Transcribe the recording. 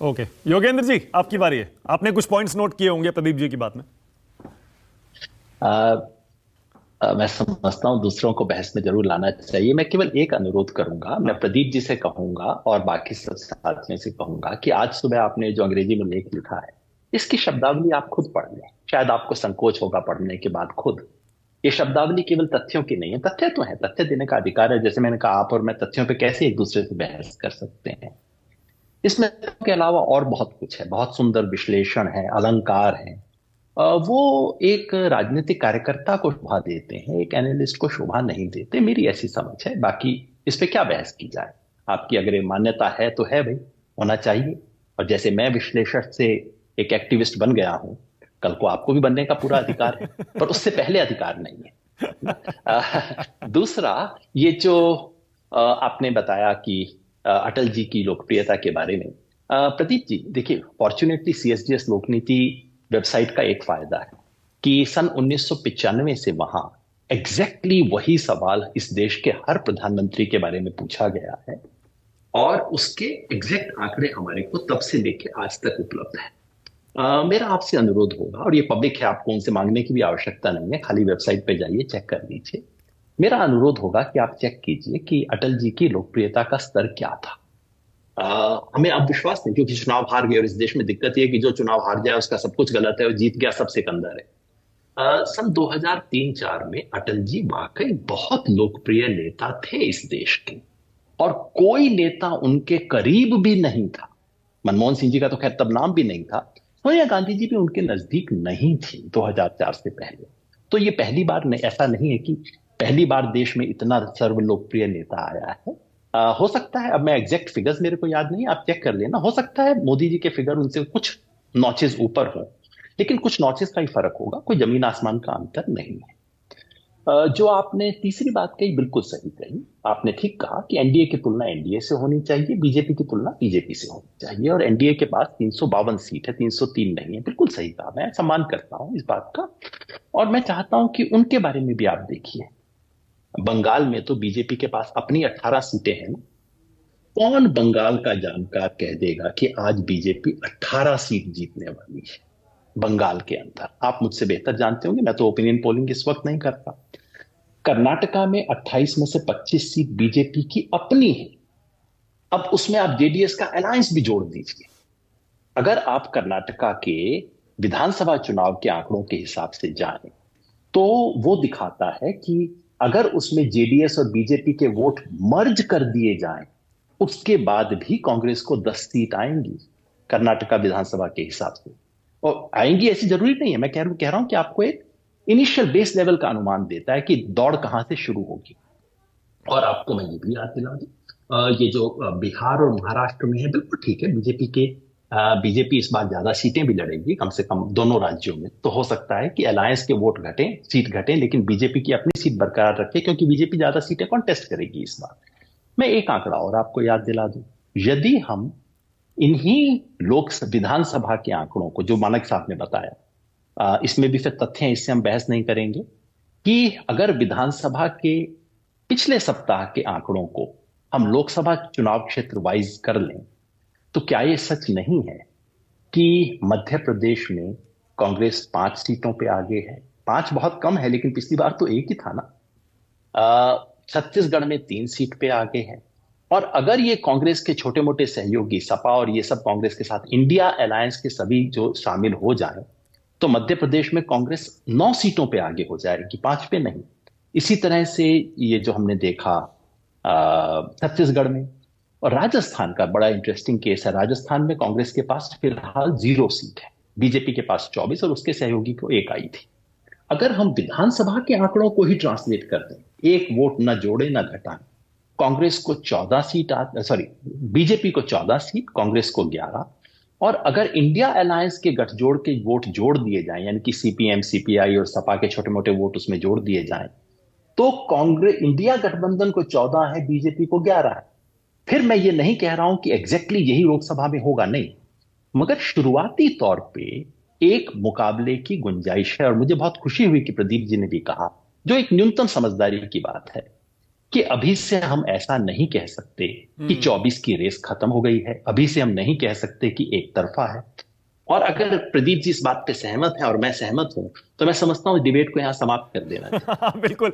Okay, Yogendra ji आपकी बारी है। आपने कुछ पॉइंट्स नोट किए होंगे प्रदीप जी की बात में। आ, मैं समझता हूँ दूसरों को बहस में जरूर लाना चाहिए। मैं केवल एक अनुरोध करूंगा, मैं हाँ। प्रदीप जी से कहूंगा और बाकी सब साथियों से कहूंगा कि आज सुबह आपने जो अंग्रेजी में लेख लिखा है, इसकी शब्दावली आप खुद पढ़ लें। शायद आपको संकोच होगा पढ़ने के बाद खुद। ये शब्दावली केवल तथ्यों की नहीं है, तथ्य तो है, तथ्य देने का अधिकार है। जैसे मैंने कहा, आप और मैं तथ्यों पे कैसे एक दूसरे से बहस कर सकते हैं। इसमें तथ्यों के अलावा और बहुत कुछ है, बहुत सुंदर विश्लेषण है, अलंकार है। वो एक राजनीतिक कार्यकर्ता को शोभा देते हैं, एक एनालिस्ट को शोभा नहीं देते, मेरी ऐसी समझ है। बाकी इस पे क्या बहस की जाए। आपकी अगर ये मान्यता है तो है भाई, होना चाहिए। और जैसे मैं विश्लेषक से एक एक्टिविस्ट बन गया हूं, कल को आपको भी बनने का पूरा अधिकार है, पर उससे पहले अधिकार नहीं है ना? दूसरा, ये जो आपने बताया कि अटल जी की लोकप्रियता के बारे में, प्रदीप जी देखिए, फॉर्चुनेटली सीएसडीएस लोकनीति वेबसाइट का एक फायदा है कि सन 1995 से वहां एग्जैक्टली वही सवाल इस देश के हर प्रधानमंत्री के बारे में पूछा गया है, और उसके एग्जैक्ट आंकड़े हमारे को तब से लेके आज तक उपलब्ध है। मेरा आपसे अनुरोध होगा, और ये पब्लिक है, आपको उनसे मांगने की भी आवश्यकता नहीं है, खाली वेबसाइट पे जाइए, चेक कर लीजिए। मेरा अनुरोध होगा कि आप चेक कीजिए कि अटल जी की लोकप्रियता का स्तर क्या था। हमें अब विश्वास नहीं, क्योंकि चुनाव हार गए, और इस देश में दिक्कत यह है कि जो चुनाव हार जाए उसका सब कुछ गलत है, और जीत गया सब सिकंदर है। सन 2003-4 में अटल जी वाकई बहुत लोकप्रिय नेता थे इस देश के, और कोई नेता उनके करीब भी नहीं था। मनमोहन सिंह जी का तो खैर तब नाम भी नहीं था, सोनिया गांधी जी भी उनके नजदीक नहीं थी 2004 से पहले। तो ये पहली बार नहीं, ऐसा नहीं है कि पहली बार देश में इतना सर्वलोकप्रिय नेता आया है। हो सकता है, अब मैं एग्जैक्ट फिगर्स मेरे को याद नहीं, आप चेक कर लेना, हो सकता है मोदी जी के फिगर उनसे कुछ नॉचेस ऊपर हो, लेकिन कुछ नॉचेस का ही फर्क होगा, कोई जमीन आसमान का अंतर नहीं है। जो आपने तीसरी बात कही बिल्कुल सही कही। आपने ठीक कहा कि एनडीए की तुलना एनडीए से होनी चाहिए, बीजेपी की तुलना बीजेपी से होनी चाहिए, और एनडीए के पास 352 सीट है, 303 नहीं है। बिल्कुल सही कहा, मैं सम्मान करता हूं इस बात का। और मैं चाहता हूं कि उनके बारे में भी आप देखिए, बंगाल में तो बीजेपी के पास अपनी 18 सीटें हैं ना। कौन बंगाल का जानकार कह देगा कि आज बीजेपी 18 सीट जीतने वाली है बंगाल के अंदर? आप मुझसे बेहतर जानते होंगे, मैं तो ओपिनियन पोलिंग इस वक्त नहीं करता। कर्नाटका में 28 में से 25 सीट बीजेपी की अपनी है। अब उसमें आप जेडीएस का अलायंस भी जोड़ दीजिए। अगर आप कर्नाटका के विधानसभा चुनाव के आंकड़ों के हिसाब से जाएं, तो वो दिखाता है कि अगर उसमें जेडीएस और बीजेपी के वोट मर्ज कर दिए जाएं, उसके बाद भी कांग्रेस को 10 सीट आएंगी कर्नाटका विधानसभा के हिसाब से। और आएंगी ऐसी जरूरी नहीं है, मैं कह रहा हूं कि आपको एक इनिशियल बेस लेवल का अनुमान देता है कि दौड़ कहां से शुरू होगी। और आपको मैं ये भी याद दिला दूं, ये जो बिहार और महाराष्ट्र में है, बिल्कुल ठीक है, बीजेपी इस बार ज्यादा सीटें भी लड़ेगी, कम से कम दोनों राज्यों में। तो हो सकता है कि अलायंस के वोट घटे, सीट घटे, लेकिन बीजेपी की अपनी सीट बरकरार रखे, क्योंकि बीजेपी ज्यादा सीटें कॉन्टेस्ट करेगी इस बार। मैं एक आंकड़ा और आपको याद दिला दूं, यदि हम इन्हीं लोक विधानसभा के आंकड़ों को, जो मानक साहब ने बताया, इसमें भी फिर तथ्य हैं, इससे हम बहस नहीं करेंगे, कि अगर विधानसभा के पिछले सप्ताह के आंकड़ों को हम लोकसभा चुनाव क्षेत्र वाइज कर लें, तो क्या ये सच नहीं है कि मध्य प्रदेश में कांग्रेस 5 सीटों पे आगे है? 5 बहुत कम है, लेकिन पिछली बार तो एक ही था ना। छत्तीसगढ़ में 3 सीट पे आगे है। और अगर ये कांग्रेस के छोटे मोटे सहयोगी सपा और ये सब कांग्रेस के साथ इंडिया अलायंस के सभी जो शामिल हो जाए, तो मध्य प्रदेश में कांग्रेस 9 सीटों पे आगे हो जाएगी, 5 पे नहीं। इसी तरह से ये जो हमने देखा छत्तीसगढ़ में, और राजस्थान का बड़ा इंटरेस्टिंग केस है। राजस्थान में कांग्रेस के पास फिलहाल 0 सीट है, बीजेपी के पास 24 और उसके सहयोगी को एक आई थी। अगर हम विधानसभा के आंकड़ों को ही ट्रांसलेट कर दें, एक वोट न जोड़े न घटाएं, कांग्रेस को 14 सीट, सॉरी, बीजेपी को 14 सीट, कांग्रेस को 11। और अगर इंडिया अलायंस के गठजोड़ के वोट जोड़ दिए जाएं, यानी कि सीपीएम सीपीआई और सपा के छोटे मोटे वोट उसमें जोड़ दिए जाएं, तो कांग्रेस इंडिया गठबंधन को 14 है, बीजेपी को 11 है। फिर मैं ये नहीं कह रहा हूं कि एग्जैक्टली यही लोकसभा में होगा, नहीं, मगर शुरुआती तौर पे एक मुकाबले की गुंजाइश है। और मुझे बहुत खुशी हुई कि प्रदीप जी ने भी कहा, जो एक न्यूनतम समझदारी की बात है, कि अभी से हम ऐसा नहीं कह सकते कि 24 की रेस खत्म हो गई है, अभी से हम नहीं कह सकते कि एक तरफा है। और अगर प्रदीप जी इस बात पे सहमत है और मैं सहमत हूं, तो मैं समझता हूं डिबेट को यहां समाप्त कर देना चाहिए। बिल्कुल।